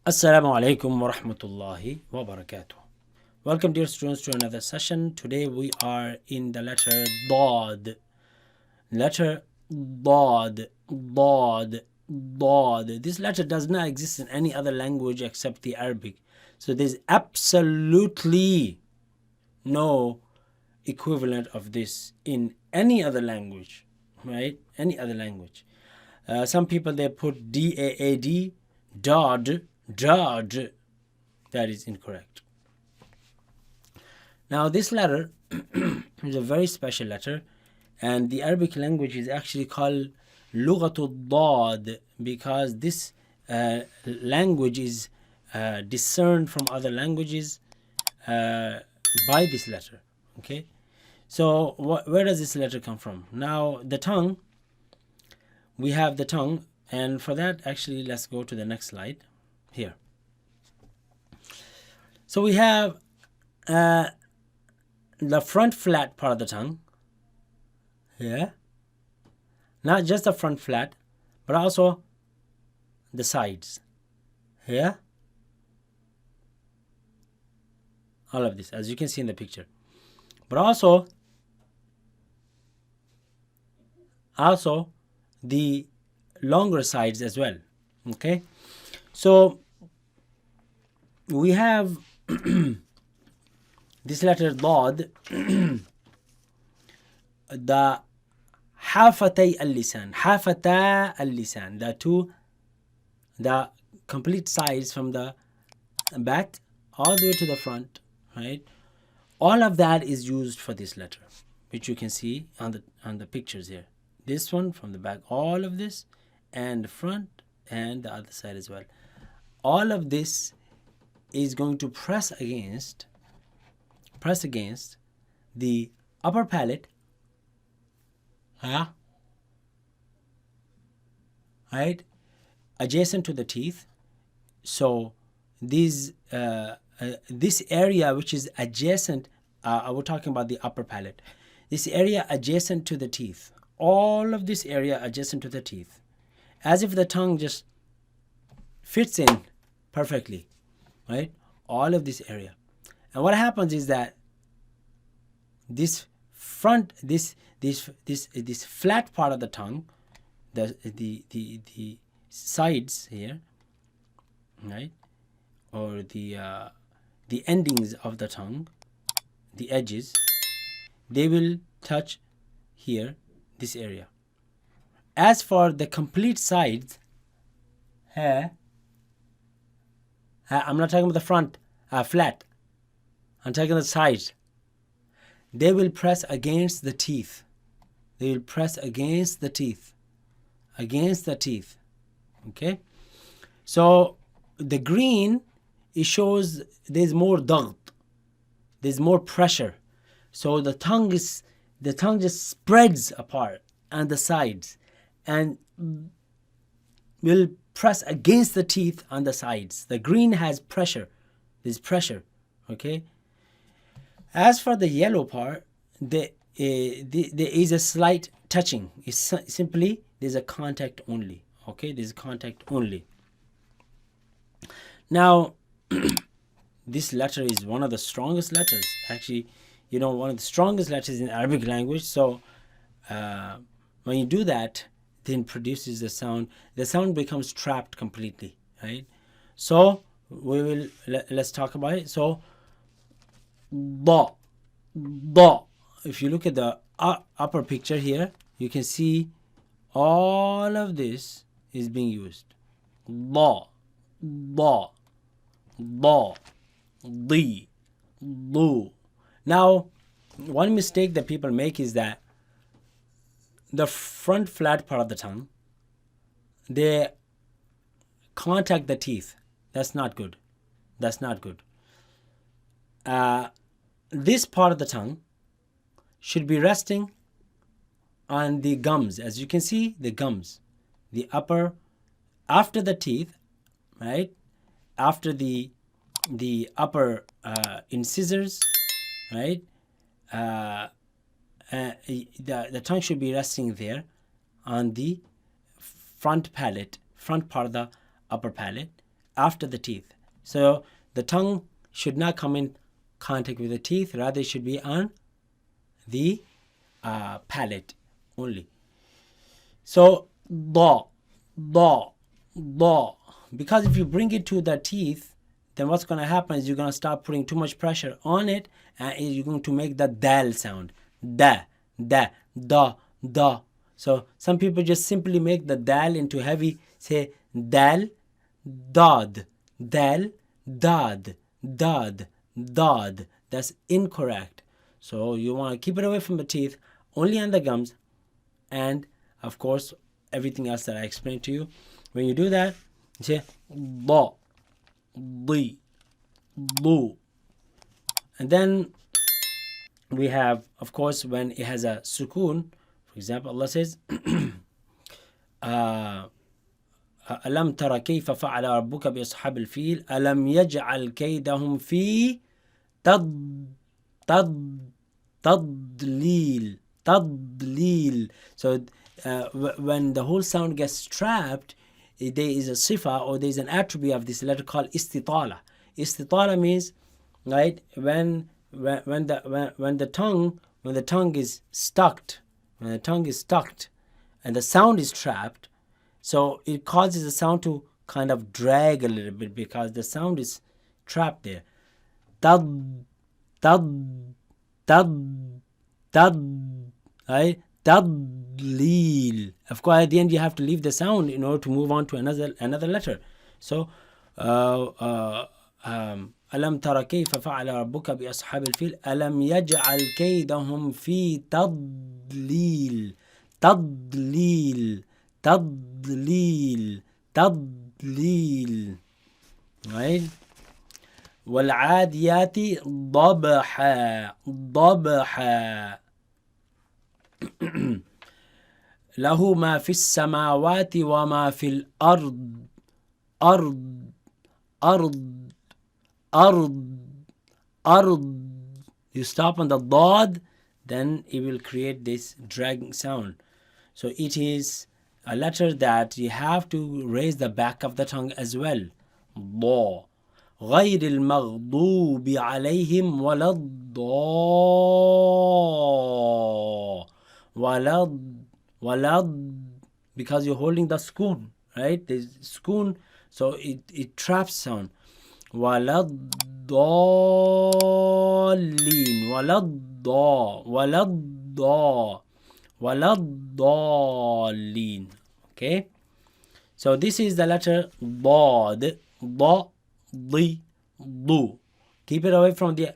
Assalamu alaikum wa rahmatullahi wa barakatuh. Welcome, dear students, to another session. Today we are in the letter Daad. Letter Daad, Daad, Daad. This letter does not exist in any other language except the Arabic. So there's absolutely no equivalent of this in any other language, right? Any other language. Some people, they put D-A-A-D, Daad, Daad. That is incorrect. Now this letter is a very special letter, and the Arabic language is actually called Lughatul Daad because this language is discerned from other languages by this letter. Okay, so where does this letter come from? Now the tongue, we have the tongue, and for that, actually, let's go to the next slide here. So we have the front flat part of the tongue here, not just the front flat, but also the sides here. All of this, as you can see in the picture, but also the longer sides as well. Okay, so we have this letter Daad, the حافتي اللسان, حافتا اللسان, the complete sides from the back all the way to the front, right? All of that is used for this letter, which you can see on the pictures here. This one from the back, all of this, and the front and the other side as well. All of this is going to press against the upper palate, right, adjacent to the teeth. So this area which is adjacent, we're talking about the upper palate, this area adjacent to the teeth, all of this area adjacent to the teeth, as if the tongue just fits in perfectly, right? All of this area. And what happens is that this front, this flat part of the tongue, the sides here, right, or the endings of the tongue, the edges, they will touch here, this area. As for the complete sides, here, I'm not talking about the front flat, I'm talking about the sides. They will press against the teeth. They will press against the teeth. Against the teeth. Okay? So the green, it shows there's more dagd. There's more pressure. So the tongue just spreads apart on the sides and will press against the teeth on the sides. The green has pressure. There's pressure. Okay? As for the yellow part, there is a slight touching. It's simply, there's a contact only. Okay, there's contact only. Now, this letter is one of the strongest letters. Actually, one of the strongest letters in Arabic language. So, when you do that, then produces the sound. The sound becomes trapped completely, right? So, let's talk about it. So, Da. If you look at the upper picture here, you can see all of this is being used. Da, di, do. Now, one mistake that people make is that the front flat part of the tongue, they contact the teeth. That's not good. That's not good. This part of the tongue should be resting on the gums. As you can see, the gums, the upper, after the teeth, right? After the upper incisors, right? The tongue should be resting there on the front palate, front part of the upper palate, after the teeth. So the tongue should not come in contact with the teeth, rather it should be on the palate only. So da, da, da. Because if you bring it to the teeth, then what's going to happen is you're going to start putting too much pressure on it, and you're going to make the dal sound. Da, da, da, da. So some people just simply make the dal into heavy, say dal, daad, dal, daad, daad, daad. That's incorrect. So you want to keep it away from the teeth, only on the gums, and of course everything else that I explained to you. When you do that, you say da, di, du. And then we have, of course, when it has a sukoon. For example, Allah says ألم تر كيف فعل ربك بأصحاب الفيل ألم يجعل كيدهم في تضليل. So when the whole sound gets trapped, there is a sifa, or there is an attribute of this letter called istitala. Istitala means, right, when the tongue is stuck, and the sound is trapped, so it causes the sound to kind of drag a little bit because the sound is trapped there. Right? Tadlil. Of course, at the end you have to leave the sound in order to move on to another letter. So, ألم تر كيف فعل ربك بأصحاب الفيل ألم يجعل كيدهم في تضليل. Right? والعاديات ضبحا. له ما في السماوات وما في الأرض. أرض. You stop on the dad, then it will create this dragging sound. So it is a letter that you have to raise the back of the tongue as well. ضا. غير المغضوب عليهم ولا الضالين. Because you're holding the spoon, right? The spoon, so it traps sound. ولا الضالين. Okay, so this is the letter Daad. Da, di, du. Keep it away from the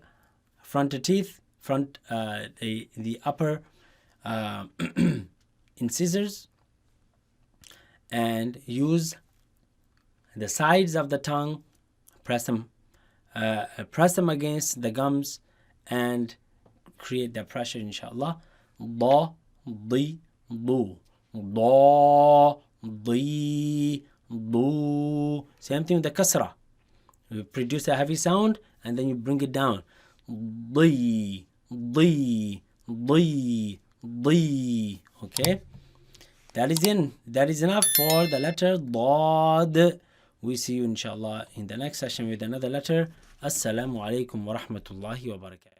front teeth, the upper incisors, and use the sides of the tongue. Press them against the gums and create the pressure, inshallah. Da, di, du. Da, di, du. Same thing with the kasra. You produce a heavy sound and then you bring it down. Di, di, di, di. Okay? That is enough for the letter Daad. We see you inshallah in the next session with another letter. Assalamu alaikum wa rahmatullahi wa barakatuh.